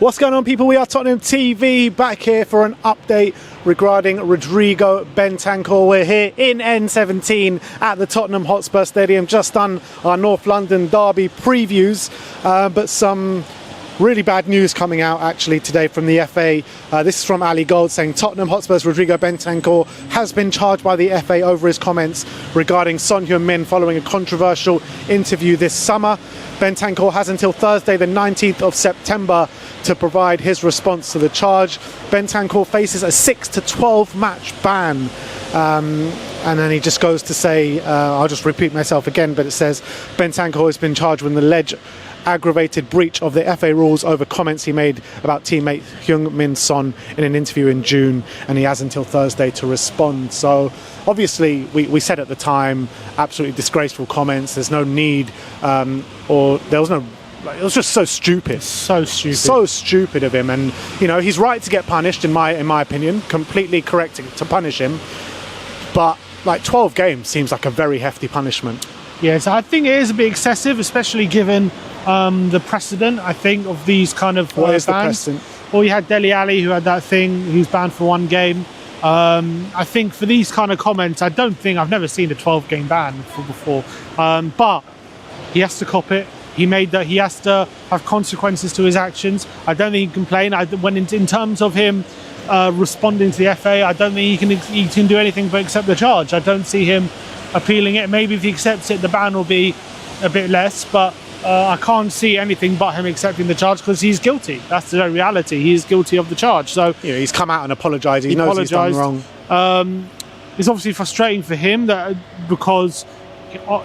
What's going on, people? We are Tottenham TV, back here for an update regarding Rodrigo Bentancur. We're here in N17 at the Tottenham Hotspur Stadium, just done our North London derby previews, but some really bad news coming out actually today from the FA. This is from Ali Gold saying Tottenham Hotspur's Rodrigo Bentancur has been charged by the FA over his comments regarding Son Heung-min following a controversial interview this summer. Bentancur has until Thursday the 19th of September to provide his response to the charge. Bentancur faces a 6 to 12 match ban. And then he just goes to say, I'll just repeat myself again, but it says Bentancur has been charged with an alleged aggravated breach of the FA rules over comments he made about teammate Heung-min Son in an interview in June, and he has until Thursday to respond. So obviously we said at the time, absolutely disgraceful comments. There's no need, or there was no, it was just so stupid. So stupid of him. And you know, he's right to get punished in my opinion, completely correct to punish him, but like 12 games seems like a very hefty punishment. Yes, I think it is a bit excessive, especially given the precedent, I think, of these kind of What is the bans. precedent? Well, you had Dele Alli, who had that thing, who's banned for one game. I think for these kind of comments, I've never seen a 12-game ban before, but he has to cop it. He has to have consequences to his actions. I don't think he can complain. In terms of him responding to the FA, I don't think he can do anything but accept the charge. I don't see him appealing it. Maybe if he accepts it, the ban will be a bit less, but I can't see anything but him accepting the charge because he's guilty. That's the reality. He is guilty of the charge. So yeah, he's come out and apologised. He knows he's done wrong. It's obviously frustrating for him because,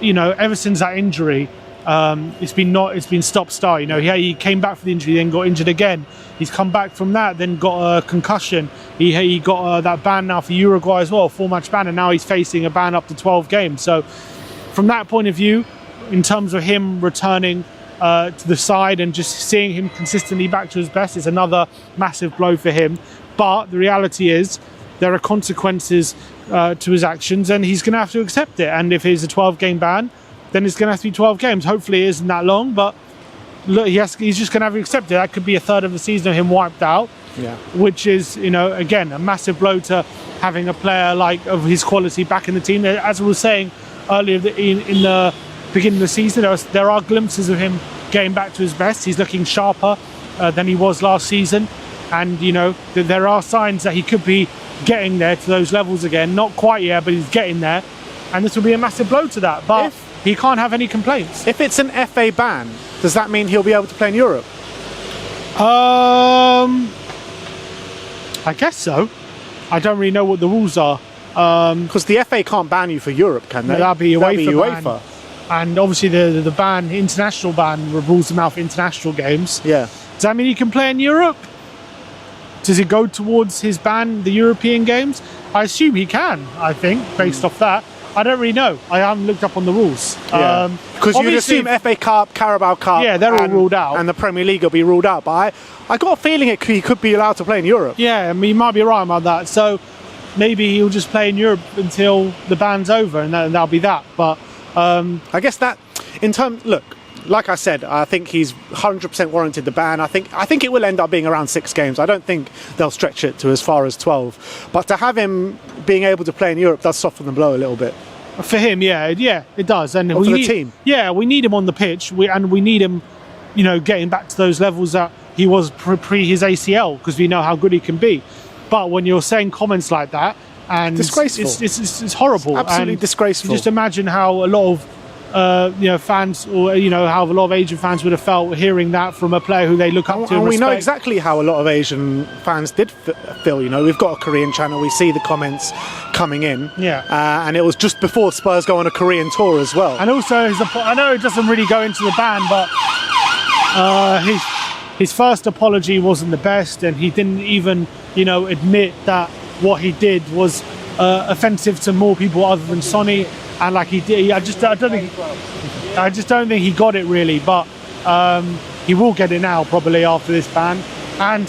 you know, ever since that injury, it's been stop-start. You know, he came back from the injury, then got injured again. He's come back from that, then got a concussion. He got that ban now for Uruguay as well, a 4-match ban, and now he's facing a ban up to 12 games. So from that point of view, in terms of him returning to the side and just seeing him consistently back to his best, it's another massive blow for him. But the reality is there are consequences to his actions, and he's going to have to accept it. And if it's a 12-game ban, then it's going to have to be 12 games. Hopefully it isn't that long, but look, he's just going to have to accept it. That could be a third of the season of him wiped out, yeah. Which is, you know, again, a massive blow to having a player like of his quality back in the team. As I was saying earlier in the beginning of the season, there are glimpses of him getting back to his best. He's looking sharper than he was last season, and you know, there are signs that he could be getting there to those levels again. Not quite yet, but he's getting there, and this will be a massive blow to that. But he can't have any complaints. If it's an FA ban, does that mean he'll be able to play in Europe? I guess so. I don't really know what the rules are. Because the FA can't ban you for Europe, can they? No, that'd be UEFA. Ban. And obviously the ban, international ban, rules them out for international games. Yeah. Does that mean he can play in Europe? Does it go towards his ban, the European games? I assume he can, I think, based off that. I don't really know. I haven't looked up on the rules. Yeah. Because you'd assume FA Cup, Carabao Cup, yeah, they're all ruled out, and the Premier League will be ruled out. But I got a feeling he could be allowed to play in Europe. Yeah, I mean, you might be right about that. So maybe he'll just play in Europe until the ban's over, and that'll be that. But I guess that, in terms, look, like I said, I think he's 100% warranted the ban. I think it will end up being around 6 games. I don't think they'll stretch it to as far as 12. But to have him being able to play in Europe does soften the blow a little bit. For him, yeah, it does. And for the team. Yeah, we need him on the pitch, and we need him, you know, getting back to those levels that he was pre his ACL, because we know how good he can be. But when you're saying comments like that, and disgraceful, it's horrible, it's absolutely disgraceful. Just imagine how a lot of fans, or you know, how a lot of Asian fans would have felt hearing that from a player who they look up to. And we know exactly how a lot of Asian fans did feel. You know, we've got a Korean channel. We see the comments coming in. Yeah. And it was just before Spurs go on a Korean tour as well. And also, I know it doesn't really go into the ban, but his first apology wasn't the best, and he didn't even, you know, admit that what he did was offensive to more people other than Sonny. And like he did, I just don't think he got it really, but he will get it now probably after this ban. And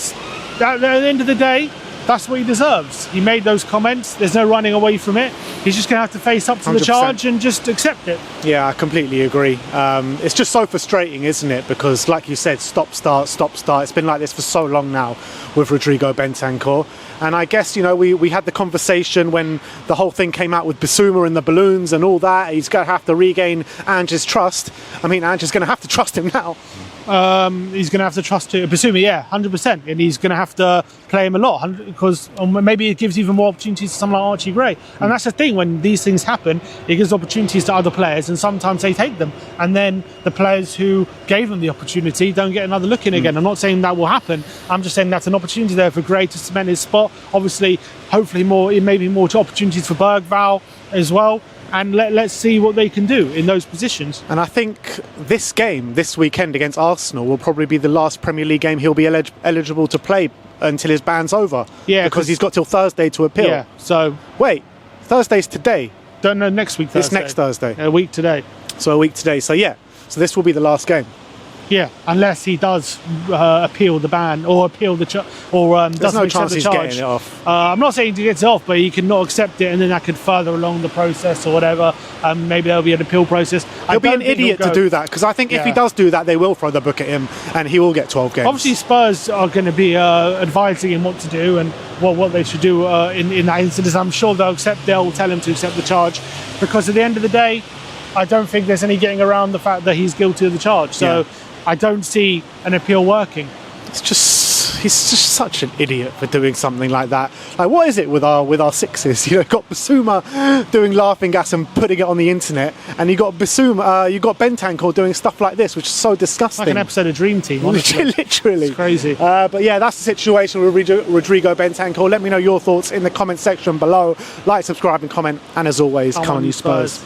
at the end of the day, that's what he deserves. He made those comments. There's no running away from it. he's just going to have to face up to the 100%. charge and just accept it. Yeah, I completely agree. It's just so frustrating, isn't it? Because, like you said, stop, start, stop, start. It's been like this for so long now with Rodrigo Bentancur. And I guess, you know, we had the conversation when the whole thing came out with Bissouma and the balloons and all that. He's going to have to regain Ange's trust. I mean, Ange's going to have to trust him now. He's going to have to trust Bissouma, yeah, 100%, and he's going to have to play him a lot because maybe it gives even more opportunities to someone like Archie Gray. And that's the thing, when these things happen, it gives opportunities to other players, and sometimes they take them, and then the players who gave them the opportunity don't get another look in again. I'm not saying that will happen. I'm just saying that's an opportunity there for Gray to cement his spot. Obviously, hopefully maybe more opportunities for Bergvall as well. And let's see what they can do in those positions. And I think this game, this weekend against Arsenal, will probably be the last Premier League game he'll be eligible to play until his ban's over. Yeah, because he's got till Thursday to appeal. Yeah, so... Wait, Thursday's today? Don't know, next week Thursday. It's next Thursday. A week today. So a week today. So yeah, so this will be the last game. Yeah, unless he does appeal the ban or appeal the doesn't no accept chance the he's charge. getting it off. I'm not saying he gets it off, but he can not accept it, and then that could further along the process or whatever. Maybe there'll be an appeal process. He'll be an idiot to do that, because I think if he does do that, they will throw the book at him, and he will get 12 games. Obviously, Spurs are going to be advising him what to do and what they should do in that instance. I'm sure they'll tell him to accept the charge, because at the end of the day, I don't think there's any getting around the fact that he's guilty of the charge. So. Yeah. I don't see an appeal working. He's just such an idiot for doing something like that. Like, what is it with our sixes? You know, got Bissouma doing laughing gas and putting it on the internet, and you got Bentancur doing stuff like this, which is so disgusting. Like an episode of Dream Team, honestly. Literally. It's crazy. But yeah, that's the situation with Rodrigo Bentancur. Let me know your thoughts in the comment section below. Like, subscribe and comment, and as always, come on you Spurs.